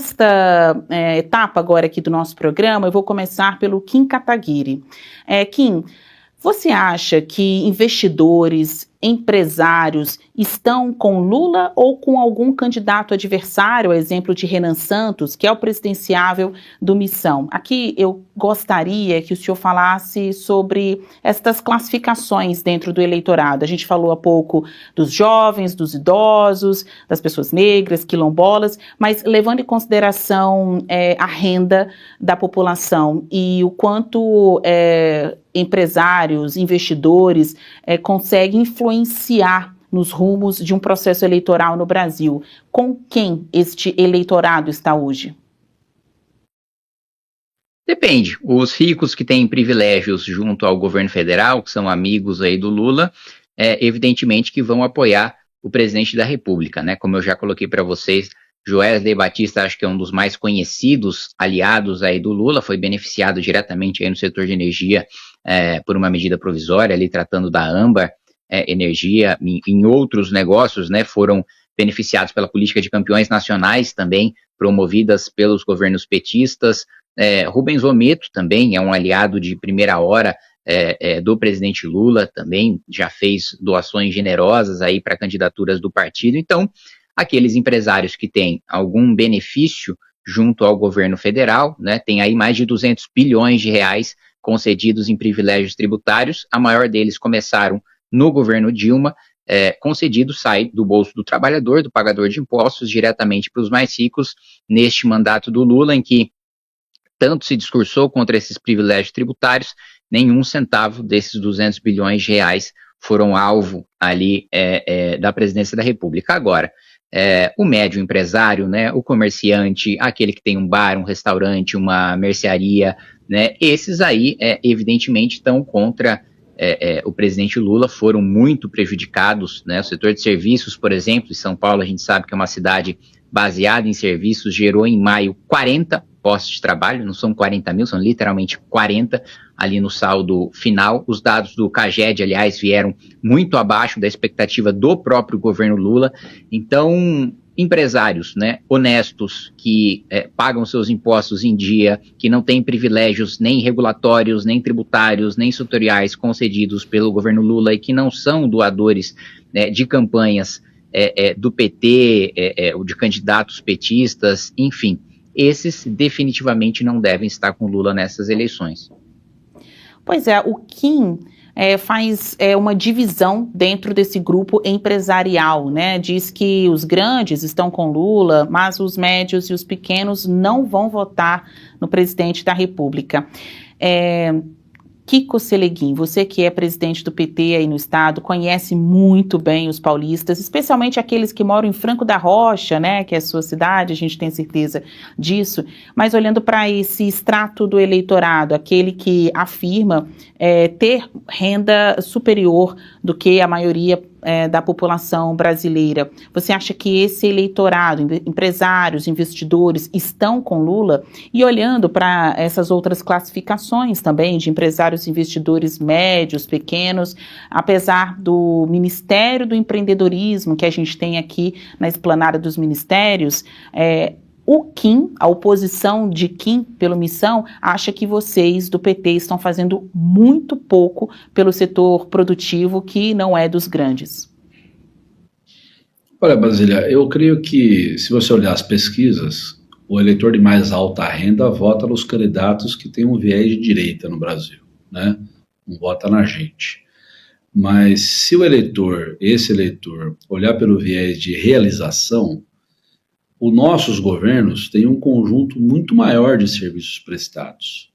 nesta etapa agora aqui do nosso programa, eu vou começar pelo Kim Kataguiri. Kim, você acha que investidores, empresários estão com Lula ou com algum candidato adversário, a exemplo de Renan Santos, que é o presidenciável do Missão? Aqui eu gostaria que o senhor falasse sobre estas classificações dentro do eleitorado. A gente falou há pouco dos jovens, dos idosos, das pessoas negras, quilombolas, mas levando em consideração a renda da população e o quanto empresários, investidores conseguem influenciar nos rumos de um processo eleitoral no Brasil. Com quem este eleitorado está hoje? Depende. Os ricos que têm privilégios junto ao governo federal, que são amigos aí do Lula, evidentemente que vão apoiar o presidente da República, né? Como eu já coloquei para vocês, Joesley Batista acho que é um dos mais conhecidos aliados aí do Lula, foi beneficiado diretamente aí no setor de energia por uma medida provisória, ali tratando da Âmbar Energia, em outros negócios, né, foram beneficiados pela política de campeões nacionais também, promovidas pelos governos petistas. Rubens Ometo também é um aliado de primeira hora do presidente Lula, também já fez doações generosas aí para candidaturas do partido. Então, aqueles empresários que têm algum benefício junto ao governo federal, né, tem aí mais de 200 bilhões de reais concedidos em privilégios tributários, a maior deles começaram no governo Dilma, concedido sai do bolso do trabalhador, do pagador de impostos, diretamente para os mais ricos, neste mandato do Lula, em que tanto se discursou contra esses privilégios tributários, nenhum centavo desses 200 bilhões de reais foram alvo ali da presidência da República. Agora, o médio empresário, né, o comerciante, aquele que tem um bar, um restaurante, uma mercearia, né, esses aí, evidentemente, estão contra o presidente Lula, foram muito prejudicados, né, o setor de serviços, por exemplo, em São Paulo a gente sabe que é uma cidade baseada em serviços, gerou em maio 40 postos de trabalho, não são 40 mil, são literalmente 40 ali no saldo final. Os dados do CAGED, aliás, vieram muito abaixo da expectativa do próprio governo Lula. Então, empresários, né, honestos, que pagam seus impostos em dia, que não têm privilégios nem regulatórios, nem tributários, nem setoriais concedidos pelo governo Lula e que não são doadores de campanhas do PT, ou de candidatos petistas, enfim, esses definitivamente não devem estar com Lula nessas eleições. Pois é, o Kim faz uma divisão dentro desse grupo empresarial, né? Diz que os grandes estão com Lula, mas os médios e os pequenos não vão votar no presidente da República. Kiko Seleguin, você que é presidente do PT aí no estado, conhece muito bem os paulistas, especialmente aqueles que moram em Franco da Rocha, né, que é a sua cidade, a gente tem certeza disso, mas olhando para esse extrato do eleitorado, aquele que afirma ter renda superior do que a maioria da população brasileira, você acha que esse eleitorado, empresários, investidores, estão com Lula? E olhando para essas outras classificações também de empresários e investidores médios, pequenos, apesar do Ministério do Empreendedorismo que a gente tem aqui na esplanada dos ministérios, o Kim, a oposição de Kim pelo Missão, acha que vocês do PT estão fazendo muito pouco pelo setor produtivo que não é dos grandes. Olha, Brasília, eu creio que se você olhar as pesquisas, o eleitor de mais alta renda vota nos candidatos que têm um viés de direita no Brasil, né? Não vota na gente. Mas se o esse eleitor, olhar pelo viés de realização, os nossos governos têm um conjunto muito maior de serviços prestados.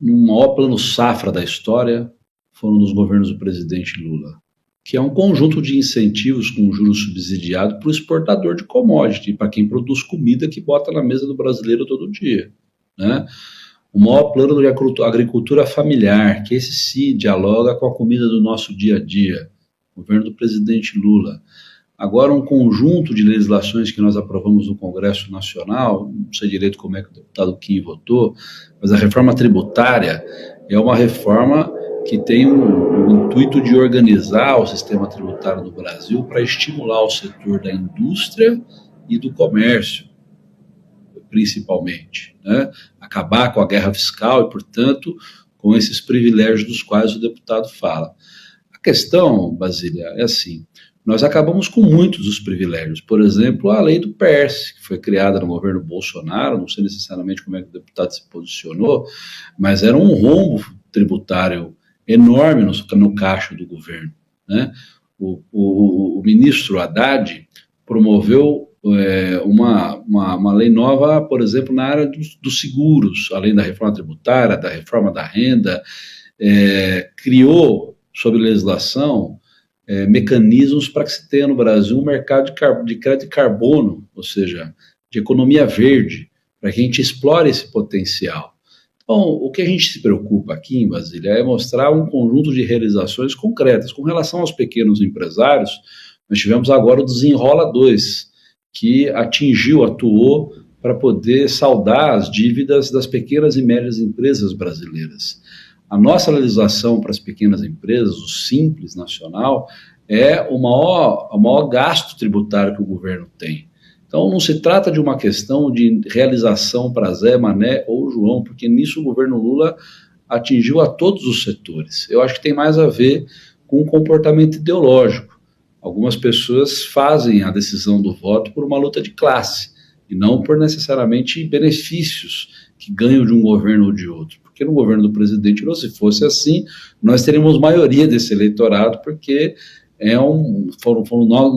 No maior plano safra da história foram nos governos do presidente Lula, que é um conjunto de incentivos com juros subsidiados para o exportador de commodity, para quem produz comida que bota na mesa do brasileiro todo dia, né? O maior plano de agricultura familiar, que esse sim dialoga com a comida do nosso dia a dia, governo do presidente Lula. Agora, um conjunto de legislações que nós aprovamos no Congresso Nacional, não sei direito como é que o deputado Kim votou, mas a reforma tributária é uma reforma que tem o intuito de organizar o sistema tributário do Brasil para estimular o setor da indústria e do comércio. principalmente, né? Acabar com a guerra fiscal e, portanto, com esses privilégios dos quais o deputado fala. A questão, Basília, é assim, nós acabamos com muitos dos privilégios. Por exemplo, a lei do PERSE, que foi criada no governo Bolsonaro, não sei necessariamente como é que o deputado se posicionou, mas era um rombo tributário enorme no caixa do governo, né? O ministro Haddad promoveu uma lei nova, por exemplo, na área dos seguros, além da reforma tributária, da reforma da renda, criou, sob legislação, mecanismos para que se tenha no Brasil um mercado de crédito de carbono, ou seja, de economia verde, para que a gente explore esse potencial. Então, o que a gente se preocupa aqui em Brasília é mostrar um conjunto de realizações concretas. Com relação aos pequenos empresários, nós tivemos agora o Desenrola 2, que atuou para poder saldar as dívidas das pequenas e médias empresas brasileiras. A nossa legislação para as pequenas empresas, o Simples Nacional, é o maior gasto tributário que o governo tem. Então, não se trata de uma questão de realização para Zé, Mané ou João, porque nisso o governo Lula atingiu a todos os setores. Eu acho que tem mais a ver com o comportamento ideológico. Algumas pessoas fazem a decisão do voto por uma luta de classe, e não por necessariamente benefícios que ganham de um governo ou de outro. Porque no governo do presidente Lula, se fosse assim, nós teríamos maioria desse eleitorado, porque foram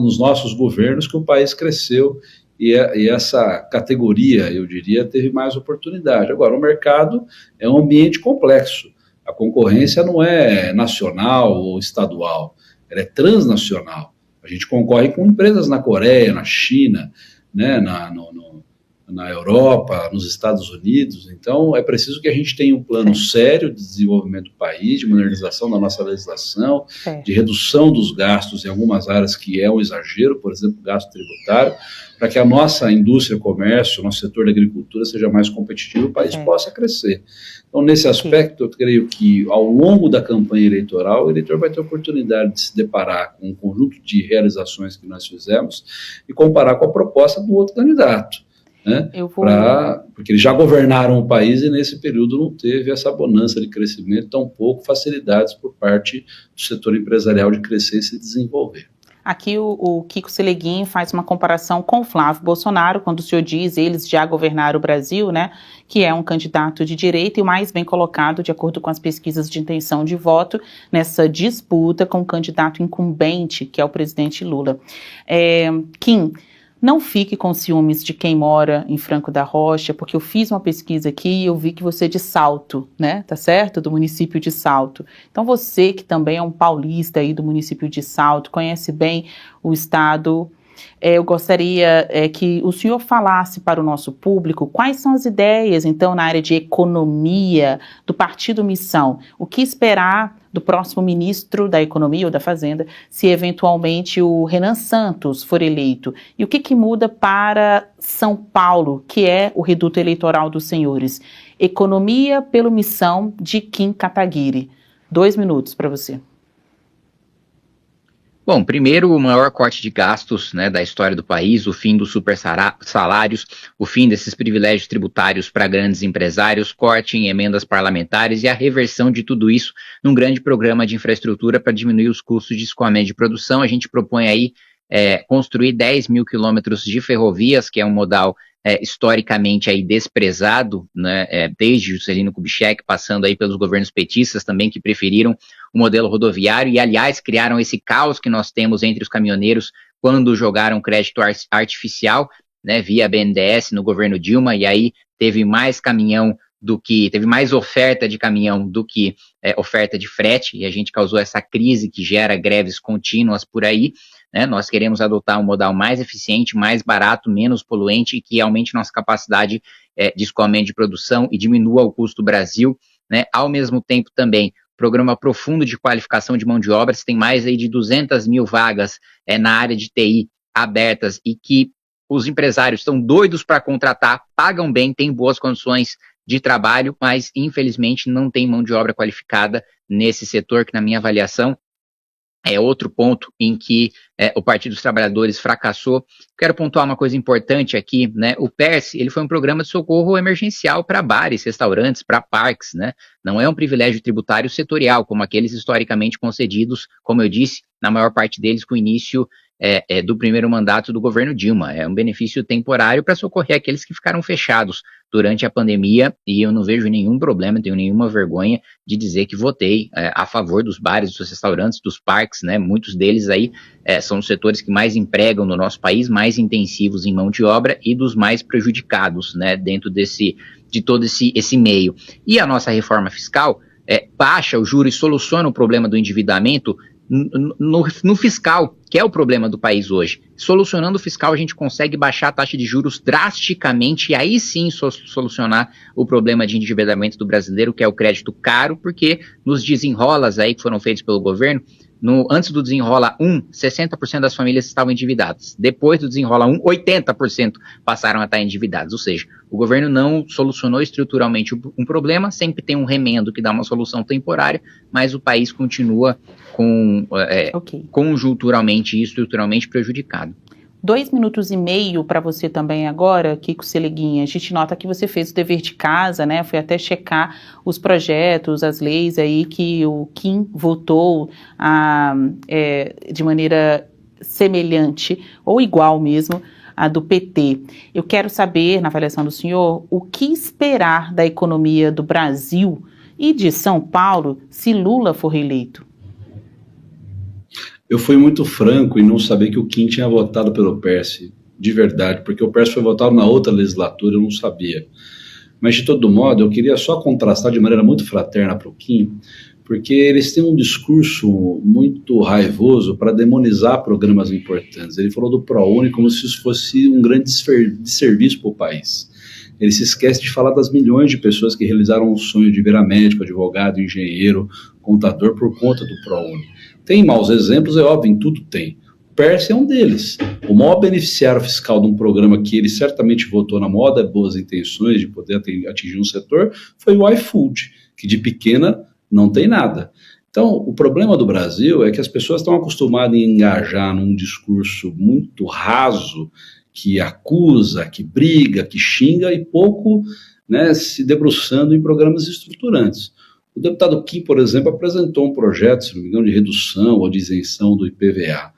nos nossos governos que o país cresceu e essa categoria, eu diria, teve mais oportunidade. Agora, o mercado é um ambiente complexo. A concorrência não é nacional ou estadual, ela é transnacional. A gente concorre com empresas na Coreia, na China, né, na Europa, nos Estados Unidos. Então, é preciso que a gente tenha um plano sério de desenvolvimento do país, de modernização da nossa legislação, de redução dos gastos em algumas áreas que é um exagero, por exemplo, gasto tributário, para que a nossa indústria, comércio, o nosso setor da agricultura seja mais competitivo e o país possa crescer. Então, nesse aspecto, eu creio que, ao longo da campanha eleitoral, o eleitor vai ter a oportunidade de se deparar com um conjunto de realizações que nós fizemos e comparar com a proposta do outro candidato. Né? Porque eles já governaram o país e nesse período não teve essa bonança de crescimento, tampouco facilidades por parte do setor empresarial de crescer e se desenvolver. Aqui o Kiko Seleguin faz uma comparação com o Flávio Bolsonaro, quando o senhor diz eles já governaram o Brasil, né, que é um candidato de direita e o mais bem colocado, de acordo com as pesquisas de intenção de voto, nessa disputa com o candidato incumbente, que é o presidente Lula. Kim, não fique com ciúmes de quem mora em Franco da Rocha, porque eu fiz uma pesquisa aqui e eu vi que você é de Salto, né? Tá certo? Do município de Salto. Então você que também é um paulista aí do município de Salto, conhece bem o estado, eu gostaria que o senhor falasse para o nosso público quais são as ideias, então, na área de economia do Partido Missão. O que esperar do próximo ministro da Economia ou da Fazenda, se eventualmente o Renan Santos for eleito? E o que muda para São Paulo, que é o reduto eleitoral dos senhores? Economia pelo Missão de Kim Kataguiri. 2 minutos para você. Bom, primeiro, o maior corte de gastos, né, da história do país, o fim dos super salários, o fim desses privilégios tributários para grandes empresários, corte em emendas parlamentares e a reversão de tudo isso num grande programa de infraestrutura para diminuir os custos de escoamento de produção. A gente propõe aí construir 10 mil quilômetros de ferrovias, que é um modal historicamente aí desprezado, né, desde Juscelino Kubitschek, passando aí pelos governos petistas também, que preferiram o modelo rodoviário e, aliás, criaram esse caos que nós temos entre os caminhoneiros quando jogaram crédito artificial, né, via BNDES no governo Dilma, e aí teve mais oferta de caminhão do que oferta de frete, e a gente causou essa crise que gera greves contínuas por aí, né? Nós queremos adotar um modal mais eficiente, mais barato, menos poluente e que aumente nossa capacidade de escoamento de produção e diminua o custo do Brasil, né? Ao mesmo tempo também, programa profundo de qualificação de mão de obra, tem mais aí de 200 mil vagas na área de TI abertas e que os empresários estão doidos para contratar, pagam bem, têm boas condições de trabalho, mas infelizmente não tem mão de obra qualificada nesse setor que, na minha avaliação, é outro ponto em que o Partido dos Trabalhadores fracassou. Quero pontuar uma coisa importante aqui, né? O PERSE, ele foi um programa de socorro emergencial para bares, restaurantes, para parques, né? Não é um privilégio tributário setorial, como aqueles historicamente concedidos, como eu disse, na maior parte deles com o início do primeiro mandato do governo Dilma. É um benefício temporário para socorrer aqueles que ficaram fechados durante a pandemia, e eu não vejo nenhum problema, não tenho nenhuma vergonha de dizer que votei a favor dos bares, dos restaurantes, dos parques, né? Muitos deles aí são os setores que mais empregam no nosso país, mais intensivos em mão de obra e dos mais prejudicados, né? Dentro de todo esse meio. E a nossa reforma fiscal baixa o juro e soluciona o problema do endividamento no fiscal, que é o problema do país hoje. Solucionando o fiscal, a gente consegue baixar a taxa de juros drasticamente e aí sim solucionar o problema de endividamento do brasileiro, que é o crédito caro, porque nos desenrolas aí que foram feitos pelo governo, antes do Desenrola 1, 60% das famílias estavam endividadas. Depois do Desenrola 1, 80% passaram a estar endividados. Ou seja, o governo não solucionou estruturalmente um problema, sempre tem um remendo que dá uma solução temporária, mas o país continua conjunturalmente e estruturalmente prejudicado. 2 minutos e meio para você também agora, Kiko Seleguinha. A gente nota que você fez o dever de casa, né? Foi até checar os projetos, as leis aí que o Kim votou de maneira semelhante ou igual mesmo à do PT. Eu quero saber, na avaliação do senhor, o que esperar da economia do Brasil e de São Paulo se Lula for reeleito? Eu fui muito franco em não saber que o Kim tinha votado pelo PERSE, de verdade, porque o PERSE foi votado na outra legislatura, eu não sabia. Mas, de todo modo, eu queria só contrastar de maneira muito fraterna para o Kim, porque eles têm um discurso muito raivoso para demonizar programas importantes. Ele falou do ProUni como se isso fosse um grande desserviço para o país. Ele se esquece de falar das milhões de pessoas que realizaram o sonho de virar médico, advogado, engenheiro, contador por conta do ProUni. Tem maus exemplos, é óbvio, em tudo tem. O PERSE é um deles. O maior beneficiário fiscal de um programa que ele certamente votou na maior das boas intenções de poder atingir um setor foi o iFood, que de pequena não tem nada. Então, o problema do Brasil é que as pessoas estão acostumadas a engajar num discurso muito raso, que acusa, que briga, que xinga e pouco, né, se debruçando em programas estruturantes. O deputado Kim, por exemplo, apresentou um projeto, se não me engano, de redução ou de isenção do IPVA. A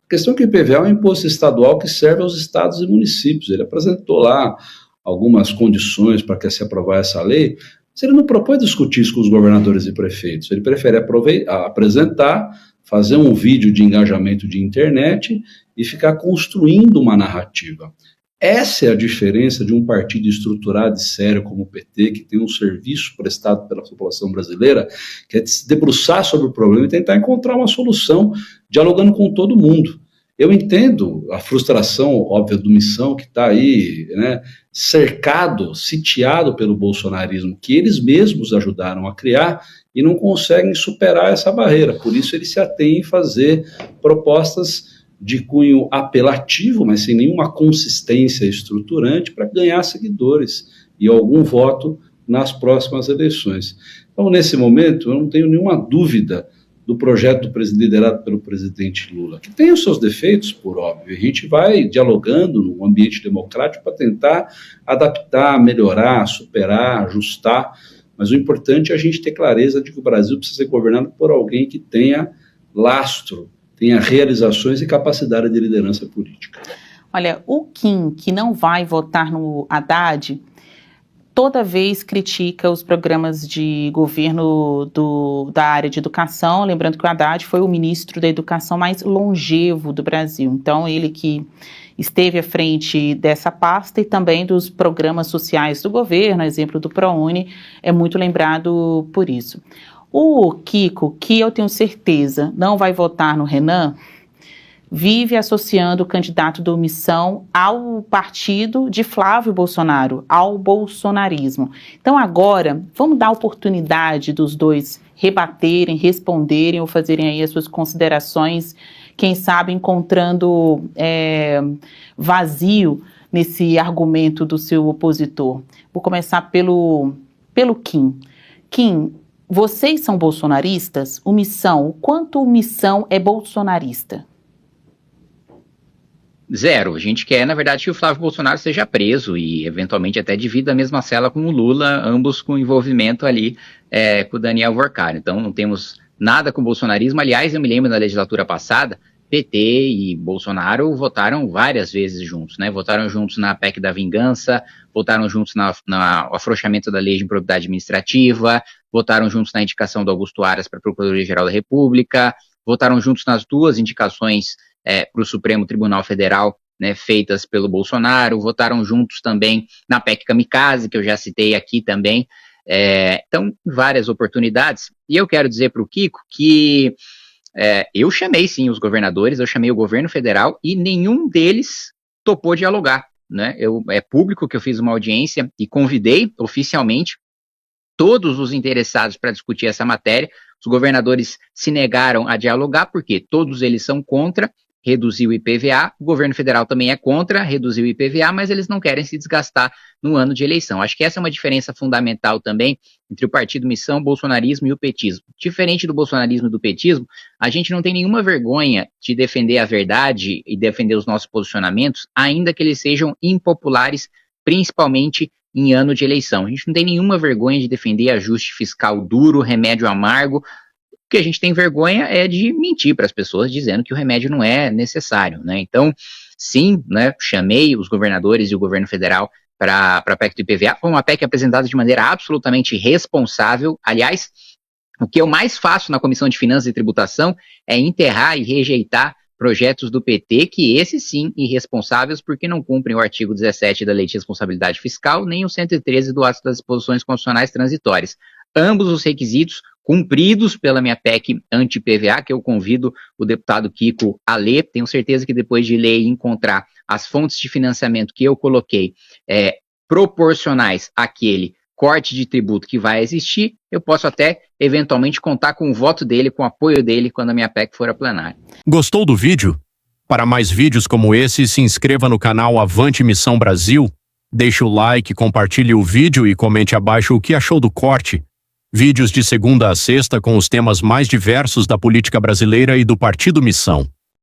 questão é que o IPVA é um imposto estadual que serve aos estados e municípios. Ele apresentou lá algumas condições para que se aprovar essa lei, mas ele não propõe discutir isso com os governadores e prefeitos. Ele prefere apresentar, fazer um vídeo de engajamento de internet e ficar construindo uma narrativa. Essa é a diferença de um partido estruturado e sério como o PT, que tem um serviço prestado pela população brasileira, que é se debruçar sobre o problema e tentar encontrar uma solução, dialogando com todo mundo. Eu entendo a frustração, óbvia, do Missão, que está aí, né, cercado, sitiado pelo bolsonarismo, que eles mesmos ajudaram a criar e não conseguem superar essa barreira. Por isso eles se atêm em fazer propostas de cunho apelativo, mas sem nenhuma consistência estruturante, para ganhar seguidores e algum voto nas próximas eleições. Então, nesse momento, eu não tenho nenhuma dúvida do projeto liderado pelo presidente Lula, que tem os seus defeitos, por óbvio. A gente vai dialogando num ambiente democrático para tentar adaptar, melhorar, superar, ajustar, mas o importante é a gente ter clareza de que o Brasil precisa ser governado por alguém que tenha lastro, tenha realizações e capacidade de liderança política. Olha, o Kim, que não vai votar no Haddad, toda vez critica os programas de governo da área de educação, lembrando que o Haddad foi o ministro da educação mais longevo do Brasil. Então, ele que esteve à frente dessa pasta e também dos programas sociais do governo, exemplo do ProUni, é muito lembrado por isso. O Kiko, que eu tenho certeza não vai votar no Renan, vive associando o candidato do Missão ao partido de Flávio Bolsonaro, ao bolsonarismo. Então agora, vamos dar a oportunidade dos dois rebaterem, responderem ou fazerem aí as suas considerações, quem sabe encontrando vazio nesse argumento do seu opositor. Vou começar pelo Kim. Kim, Vocês são bolsonaristas? O quanto o Missão é bolsonarista? Zero. A gente quer, na verdade, que o Flávio Bolsonaro seja preso e, eventualmente, até divida a mesma cela com o Lula, ambos com envolvimento ali com o Daniel Workar. Então, não temos nada com o bolsonarismo. Aliás, eu me lembro da legislatura passada, PT e Bolsonaro votaram várias vezes juntos, né? Votaram juntos na PEC da vingança, votaram juntos no afrouxamento da lei de improbidade administrativa, votaram juntos na indicação do Augusto Aras para a Procuradoria-Geral da República, votaram juntos nas duas indicações para o Supremo Tribunal Federal, né, feitas pelo Bolsonaro, votaram juntos também na PEC Kamikaze, que eu já citei aqui também. Então, várias oportunidades. E eu quero dizer para o Kiko que eu chamei sim os governadores, eu chamei o governo federal e nenhum deles topou dialogar, né? É público que eu fiz uma audiência e convidei oficialmente todos os interessados para discutir essa matéria. Os governadores se negaram a dialogar porque todos eles são contra reduzir o IPVA, o governo federal também é contra reduzir o IPVA, mas eles não querem se desgastar no ano de eleição. Acho que essa é uma diferença fundamental também entre o partido Missão, o bolsonarismo e o petismo. Diferente do bolsonarismo e do petismo, a gente não tem nenhuma vergonha de defender a verdade e defender os nossos posicionamentos, ainda que eles sejam impopulares, principalmente em ano de eleição. A gente não tem nenhuma vergonha de defender ajuste fiscal duro, remédio amargo. O que a gente tem vergonha é de mentir para as pessoas dizendo que o remédio não é necessário, né? Então, sim, né, chamei os governadores e o governo federal para a PEC do IPVA. Foi uma PEC apresentada de maneira absolutamente responsável. Aliás, o que eu mais faço na Comissão de Finanças e Tributação é enterrar e rejeitar projetos do PT, que esses sim, irresponsáveis, porque não cumprem o artigo 17 da Lei de Responsabilidade Fiscal, nem o 113 do Ato das Disposições Constitucionais Transitórias. Ambos os requisitos cumpridos pela minha PEC anti-PVA, que eu convido o deputado Kiko a ler. Tenho certeza que depois de ler e encontrar as fontes de financiamento que eu coloquei proporcionais àquele corte de tributo que vai existir, eu posso até, eventualmente, contar com o voto dele, com o apoio dele, quando a minha PEC for a plenária. Gostou do vídeo? Para mais vídeos como esse, se inscreva no canal Avante Missão Brasil, deixe o like, compartilhe o vídeo e comente abaixo o que achou do corte. Vídeos de segunda a sexta com os temas mais diversos da política brasileira e do Partido Missão.